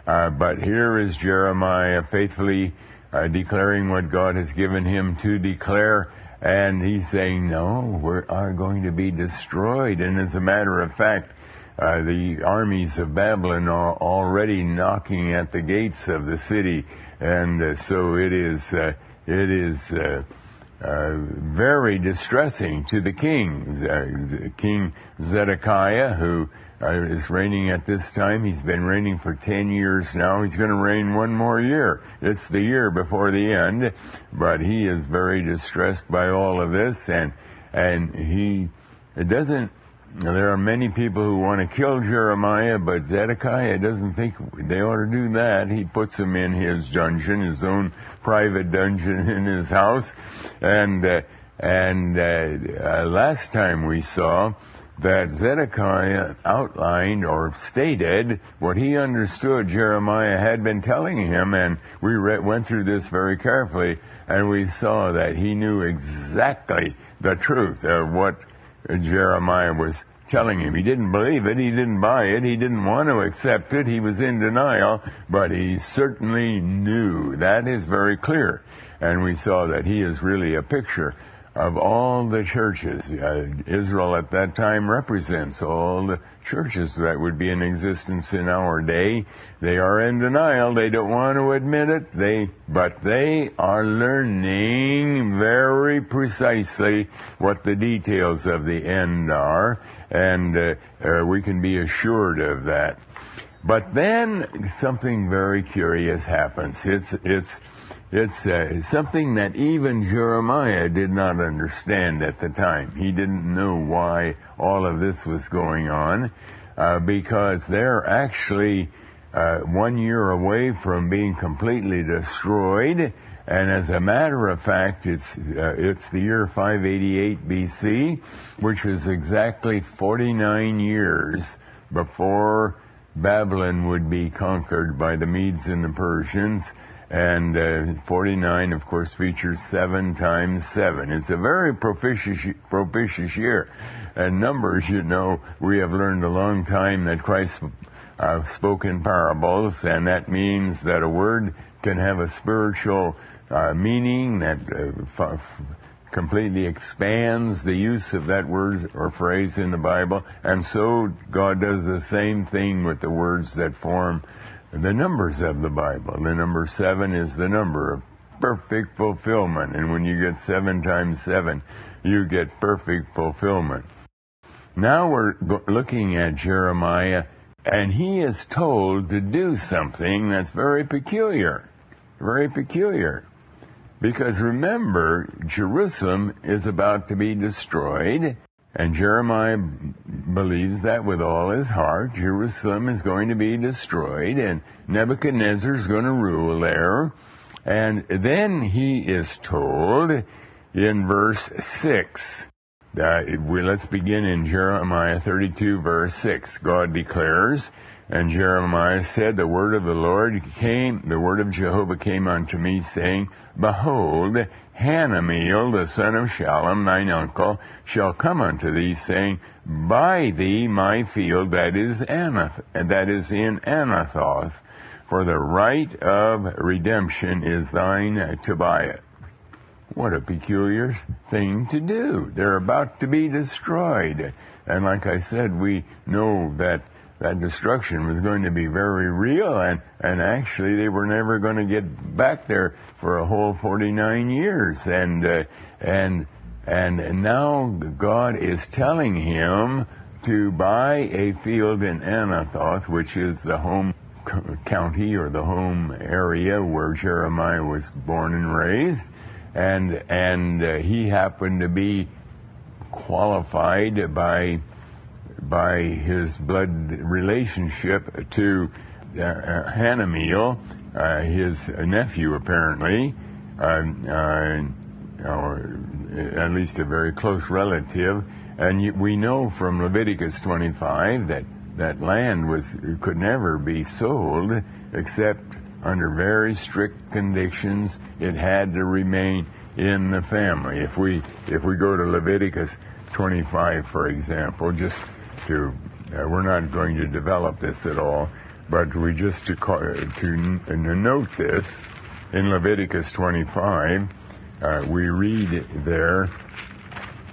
But here is Jeremiah faithfully declaring what God has given him to declare, and he's saying, no, we are going to be destroyed. And as a matter of fact, the armies of Babylon are already knocking at the gates of the city, and so it is very distressing to the king. King Zedekiah, who is reigning at this time. He's been reigning for 10 years now. He's going to reign one more year. It's the year before the end, but he is very distressed by all of this, and he doesn't. There are many people who want to kill Jeremiah, but Zedekiah doesn't think they ought to do that. He puts him in his dungeon, his own private dungeon in his house. And last time we saw that Zedekiah outlined or stated what he understood Jeremiah had been telling him, and we went through this very carefully, and we saw that he knew exactly the truth of what Jeremiah was telling him. He didn't believe it, he didn't buy it, he didn't want to accept it, he was in denial, but he certainly knew. That is very clear. And we saw that he is really a picture of all the churches. Israel at that time represents all the churches that would be in existence in our day. They are in denial. They don't want to admit it. But they are learning very precisely what the details of the end are, and we can be assured of that. But then something very curious happens. It's something that even Jeremiah did not understand at the time. He didn't know why all of this was going on, because they're actually 1 year away from being completely destroyed. And as a matter of fact, it's the year 588 BC, which is exactly 49 years before Babylon would be conquered by the Medes and the Persians. And 49, of course, features 7 times 7. It's a very propitious year. And numbers, we have learned a long time that Christ spoke in parables, and that means that a word can have a spiritual meaning that completely expands the use of that word or phrase in the Bible. And so God does the same thing with the words that form the numbers of the Bible. The number 7 is the number of perfect fulfillment. And when you get 7 times 7, you get perfect fulfillment. Now we're looking at Jeremiah, and he is told to do something that's very peculiar. Very peculiar. Because remember, Jerusalem is about to be destroyed, and Jeremiah believes that with all his heart. Jerusalem is going to be destroyed, and Nebuchadnezzar is going to rule there. And then he is told in verse 6, let's begin in Jeremiah 32, verse 6. God declares, and Jeremiah said, the word of Jehovah came unto me, saying, Behold, Hanameel, the son of Shallum, thine uncle, shall come unto thee, saying, Buy thee my field that is in Anathoth, for the right of redemption is thine to buy it. What a peculiar thing to do. They're about to be destroyed. And like I said, we know that destruction was going to be very real, and actually they were never going to get back there for a whole 49 years. And now God is telling him to buy a field in Anathoth, which is the home county or the home area where Jeremiah was born and raised. And he happened to be qualified by his blood relationship to Hanameel, his nephew apparently, or at least a very close relative. And we know from Leviticus 25 that land could never be sold except under very strict conditions. It had to remain in the family. If we go to Leviticus 25, for example, we're not going to develop this at all. But we just to note this, in Leviticus 25, we read there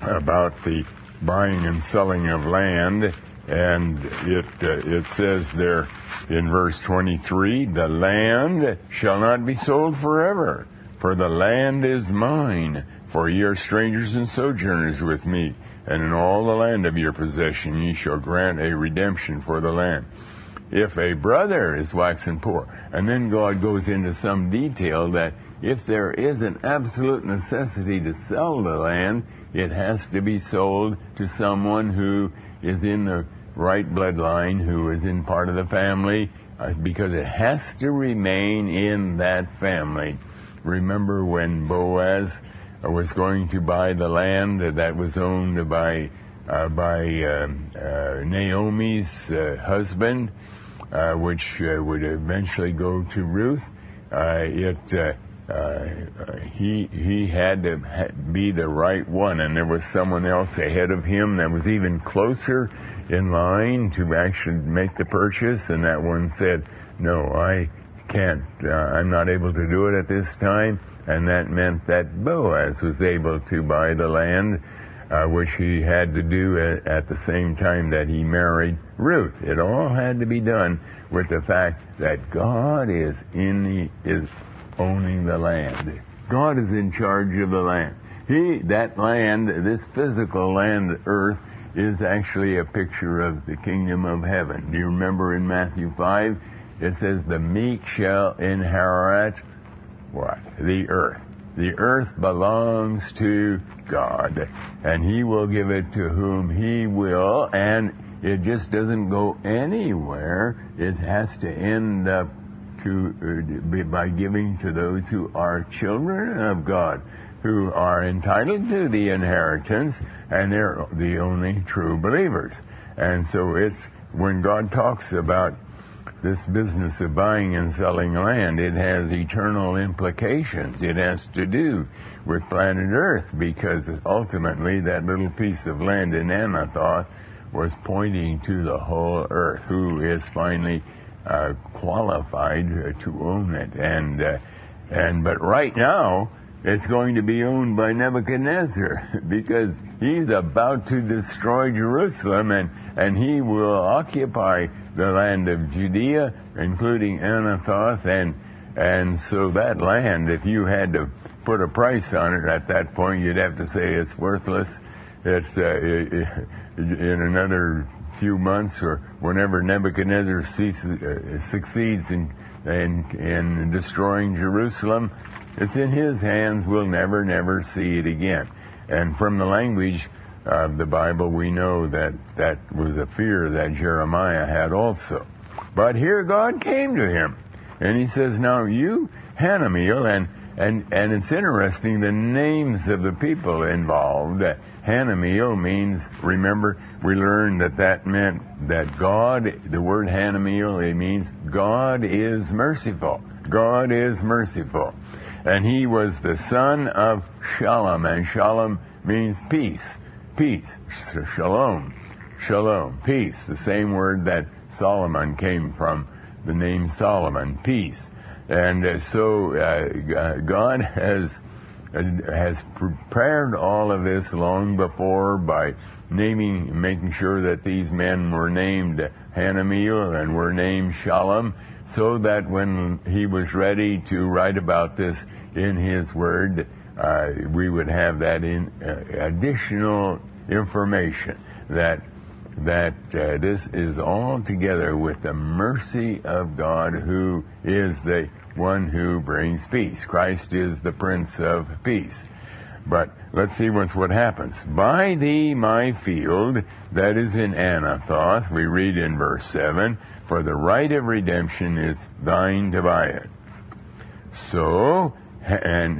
about the buying and selling of land, and it says there in verse 23, the land shall not be sold forever, for the land is mine, for ye are strangers and sojourners with me, and in all the land of your possession ye shall grant a redemption for the land. If a brother is waxen poor, and then God goes into some detail that if there is an absolute necessity to sell the land, it has to be sold to someone who is in the right bloodline, who is in part of the family, because it has to remain in that family. Remember when Boaz was going to buy the land that was owned by Naomi's husband, which would eventually go to Ruth. He had to be the right one, and there was someone else ahead of him that was even closer in line to actually make the purchase, and that one said, no, I can't, I'm not able to do it at this time, and that meant that Boaz was able to buy the land, which he had to do at the same time that he married Ruth. It all had to be done with the fact that God is owning the land. God is in charge of the land. That land, this physical land, earth, is actually a picture of the kingdom of heaven. Do you remember in Matthew 5? It says, the meek shall inherit what? The earth. The earth belongs to God, and He will give it to whom He will, and it just doesn't go anywhere. It has to end up by giving to those who are children of God, who are entitled to the inheritance, and they're the only true believers. And so it's when God talks about this business of buying and selling land, it has eternal implications. It has to do with planet Earth, because ultimately that little piece of land in Anathoth was pointing to the whole earth, who is finally qualified to own it. But right now, it's going to be owned by Nebuchadnezzar, because he's about to destroy Jerusalem, and he will occupy the land of Judea, including Anathoth, and so that land, if you had to put a price on it at that point, you'd have to say it's worthless. It's in another few months, or whenever Nebuchadnezzar succeeds in destroying Jerusalem, it's in his hands. We'll never see it again. And from the language of the Bible, we know that was a fear that Jeremiah had also. But here God came to him, and he says, now you, Hanamiel, and it's interesting, the names of the people involved. Hanamiel means, remember, we learned that meant that God, the word Hanamiel, it means God is merciful. God is merciful. And he was the son of Shalom, and Shalom means peace. Peace. Shalom. Shalom. Peace. The same word that Solomon came from, the name Solomon. Peace. And so God has prepared all of this long before by making sure that these men were named Hanamiel and were named Shalom, so that when he was ready to write about this in his word, we would have that additional information that this is all together with the mercy of God, who is the one who brings peace. Christ is the Prince of Peace. But let's see what happens. Buy thee my field that is in Anathoth, we read in verse 7, for the right of redemption is thine to buy it. So, and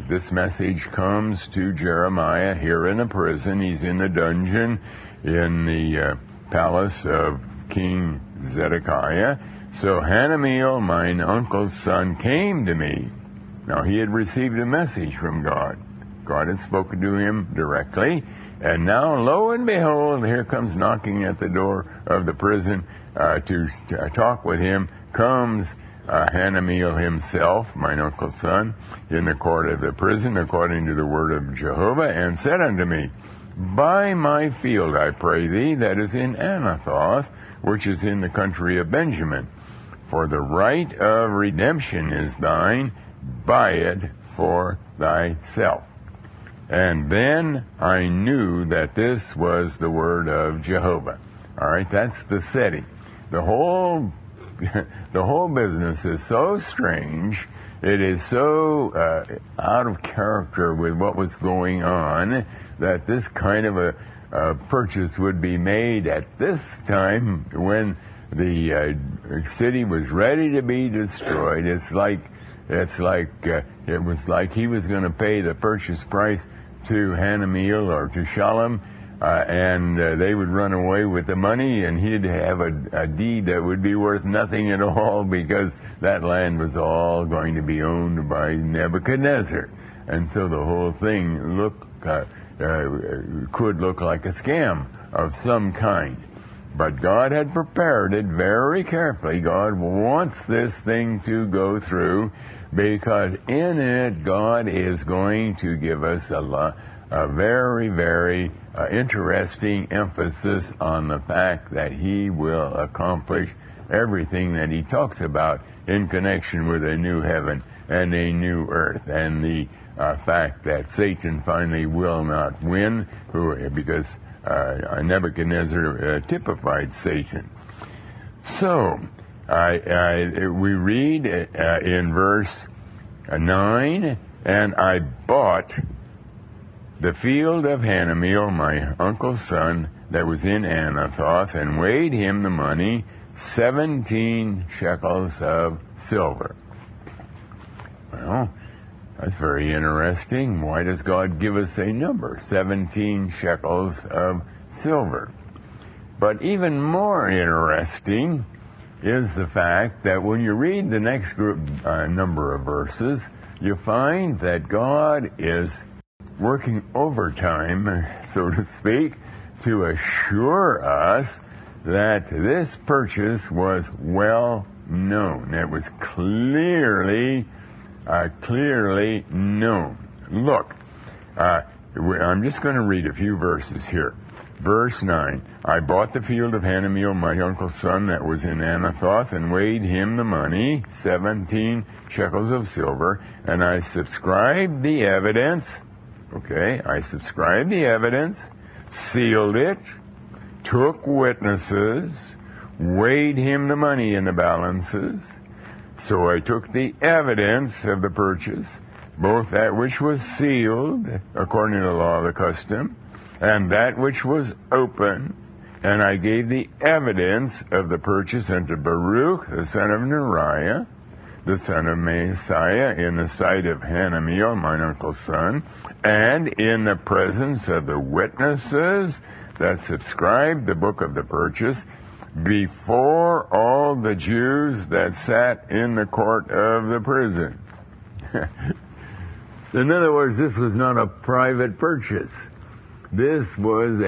this message comes to Jeremiah here in a prison. He's in the dungeon in the palace of King Zedekiah. So Hanamiel, mine uncle's son, came to me. Now he had received a message from God. God had spoken to him directly. And now, lo and behold, here comes knocking at the door of the prison to talk with him, comes Hanamiel himself, mine uncle's son, in the court of the prison, according to the word of Jehovah, and said unto me, Buy my field, I pray thee, that is in Anathoth, which is in the country of Benjamin. For the right of redemption is thine, buy it for thyself. And then I knew that this was the word of Jehovah. All right, that's the setting. The whole business is so strange. It is so out of character with what was going on that this kind of a purchase would be made at this time when the city was ready to be destroyed. It was like he was going to pay the purchase price to Hanamiel or to Shalom, and they would run away with the money, and he'd have a deed that would be worth nothing at all because that land was all going to be owned by Nebuchadnezzar. And so the whole thing could look like a scam of some kind. But God had prepared it very carefully. God wants this thing to go through because in it God is going to give us a very, very interesting emphasis on the fact that He will accomplish everything that He talks about in connection with a new heaven and a new earth, and the fact that Satan finally will not win because Nebuchadnezzar typified Satan. So, we read in verse 9, And I bought the field of Hanamiel, my uncle's son, that was in Anathoth, and weighed him the money, 17 shekels of silver. Well, that's very interesting. Why does God give us a number, 17 shekels of silver? But even more interesting is the fact that when you read the next number of verses, you find that God is working overtime, so to speak, to assure us that this purchase was well known. It was clearly known. Look, I'm just going to read a few verses here. Verse 9, I bought the field of Hanamiel, my uncle's son, that was in Anathoth, and weighed him the money, 17 shekels of silver, and I subscribed the evidence. Okay, I subscribed the evidence, sealed it, took witnesses, weighed him the money in the balances. So I took the evidence of the purchase, both that which was sealed, according to the law of the custom, and that which was open, and I gave the evidence of the purchase unto Baruch, the son of Neriah, the son of Messiah, in the sight of Hanamiel, mine uncle's son, and in the presence of the witnesses that subscribed the book of the purchase, before all the Jews that sat in the court of the prison. In other words, this was not a private purchase. This was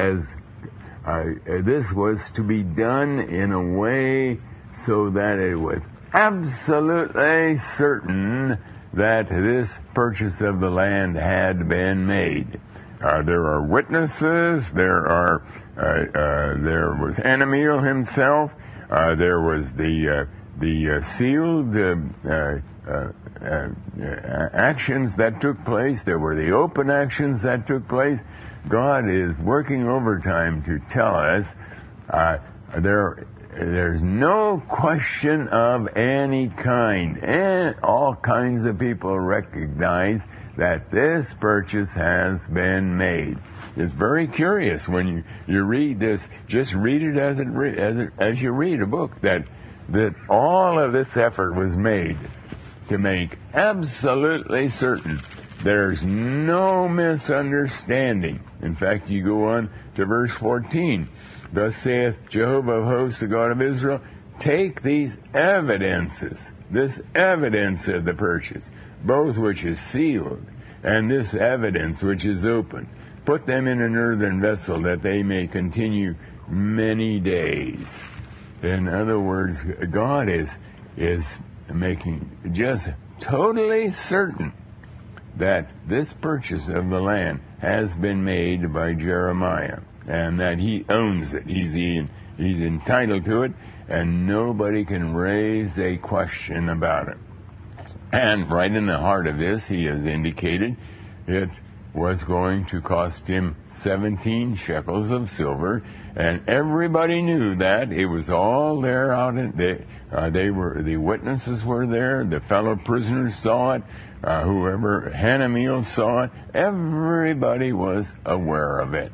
to be done in a way so that it was absolutely certain that this purchase of the land had been made. There are witnesses. There was Hanamiel himself. There was the sealed actions that took place. There were the open actions that took place. God is working overtime to tell us there's no question of any kind. And all kinds of people recognize that this purchase has been made. It's very curious when you read this. Just read it as you read a book, that all of this effort was made to make absolutely certain there's no misunderstanding. In fact, you go on to verse 14. Thus saith Jehovah of hosts, the God of Israel, take these evidences, this evidence of the purchase, both which is sealed, and this evidence which is open, put them in an earthen vessel, that they may continue many days. In other words, God is making just totally certain that this purchase of the land has been made by Jeremiah, and that he owns it. He's entitled to it, and nobody can raise a question about it. And right in the heart of this, he has indicated it was going to cost him 17 shekels of silver, and everybody knew that. It was all there out in the witnesses were there, the fellow prisoners saw it, whoever Hanamiel saw it, everybody was aware of it.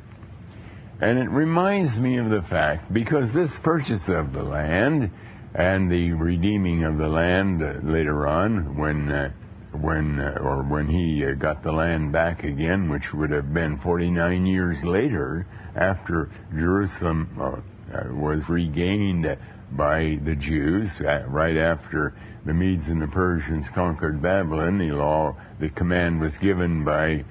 And it reminds me of the fact, because this purchase of the land and the redeeming of the land later on, when he got the land back again, which would have been 49 years later, after Jerusalem was regained by the Jews, right after the Medes and the Persians conquered Babylon. The command was given by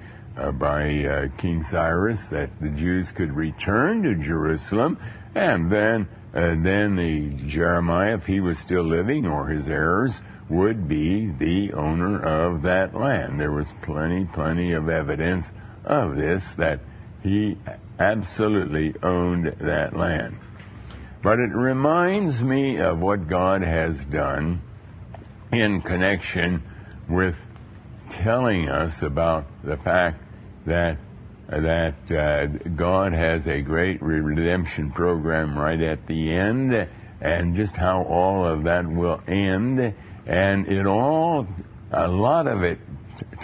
King Cyrus that the Jews could return to Jerusalem, and then the Jeremiah, if he was still living, or his heirs, would be the owner of that land. There was plenty of evidence of this, that he absolutely owned that land. But it reminds me of what God has done in connection with telling us about the fact that God has a great redemption program right at the end, and just how all of that will end. And a lot of it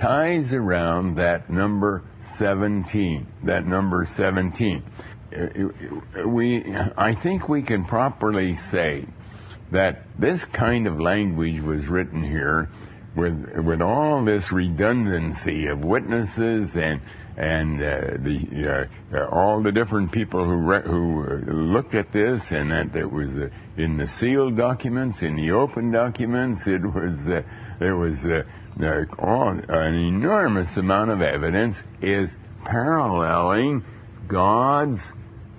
ties around that number 17. That number 17. I think we can properly say that this kind of language was written here with all this redundancy of witnesses and all the different people who looked at this, and that there was in the sealed documents, in the open documents, there was an enormous amount of evidence is paralleling God's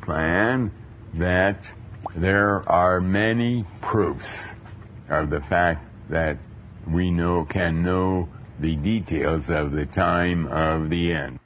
plan, that there are many proofs of the fact that we can know the details of the time of the end.